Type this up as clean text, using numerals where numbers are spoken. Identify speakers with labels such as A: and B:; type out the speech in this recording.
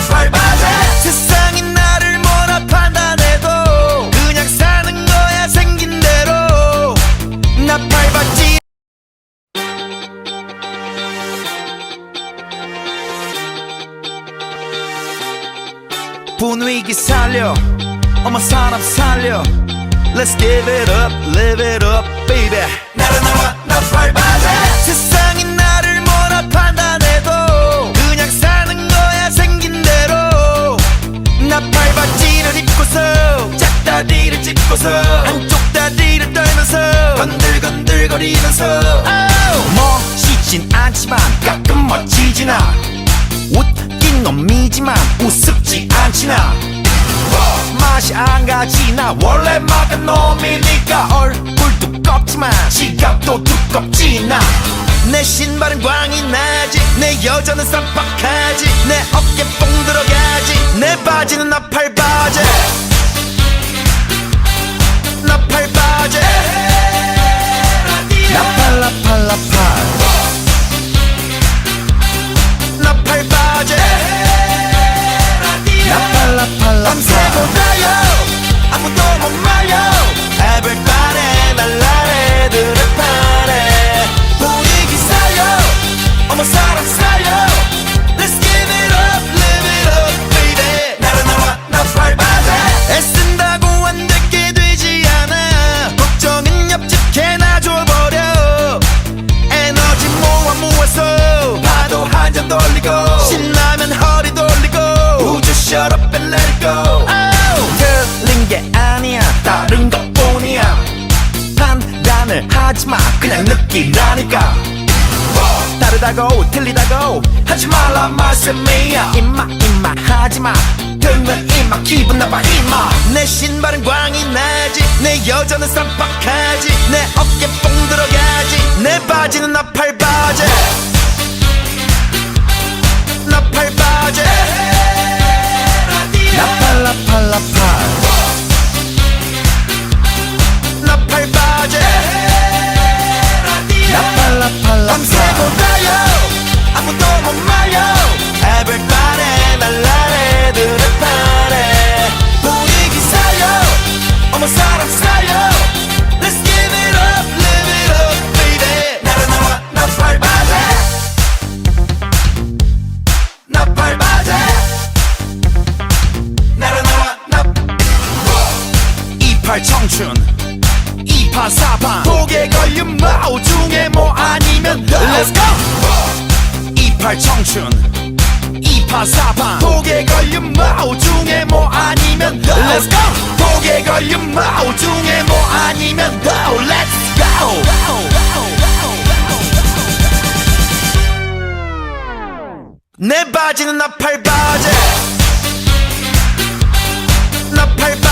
A: 나팔바지. 세상이 나를 뭐라 판단해도 그냥 사는 거야 생긴 대로. 나팔바지. 분위기 살려, 어머 사람 살려. Let's give it up, live it up, baby. 나른나와 나팔바지. 세상이 나를 뭐라 판단해도 그냥 사는 거야 생긴 대로. 나팔바지를 입고서 짝다리를 짚고서 한쪽 다리를 떨면서 건들건들거리면서 멋있진 않지만 가끔 멋지진 않아. 웃긴 놈이지만 우습지 않지나. 맛이 안 가지 나 원래 막은 놈이니까. 얼굴 두껍지만 지갑도 두껍지 나. 내 신발은 광이 나지, 내 여자는 쌈박하지, 내 어깨 뽕 들어가지, 내 바지는 나팔바지. 나팔바지. 나팔나팔나팔. 나팔바지. 나팔나팔나팔. 밤새고나요 아무도 못 말려. Everybody 날라래 드랩하네. 분위기 살려, 어머 사람 살려. Let's give it up, live it up, baby. 나른나와 나팔바지. 애쓴다고 안 되게 되지 않아. 걱정은 옆집 개나 줘버려. 에너지 모아서 파도 한 잔 돌리고 신나면 허리 돌리고 우주 shut up and let it go. 틀린 게 아니야, 다른 것뿐이야. 판단을 하지마, 그냥 느끼라니까. 다르다고 틀리다고 하지 말라 말씀이야. 임마 하지마, 듣는 임마 기분 나빠 임마. 내 신발은 광이 나지, 내 여자는 쌈박하지, 내 어깨 뽕 들어가지, 내 바지는 나팔바지. 나팔바지. 나팔나팔나팔. 나팔바지. 나팔나팔나팔. 밤새고나요 아무도 못 말려. Everybody 날라래 드랩하네. 분위기 살려, 어머 사람 살려. Let's give it up, live it up, baby. 나른나와 나팔바지. 나팔바지. 나른나와 나. 28 청춘 28 사방. 독에 걸린 마오 중에 뭐 아니면 Let's go. 28 청춘 28 사방. 독에 걸린 마오 중에 뭐 아니면 Let's go. 독에 걸린 마오 중에 뭐 아니면 Let's go. 내 바지는 나팔바지. 나팔바지.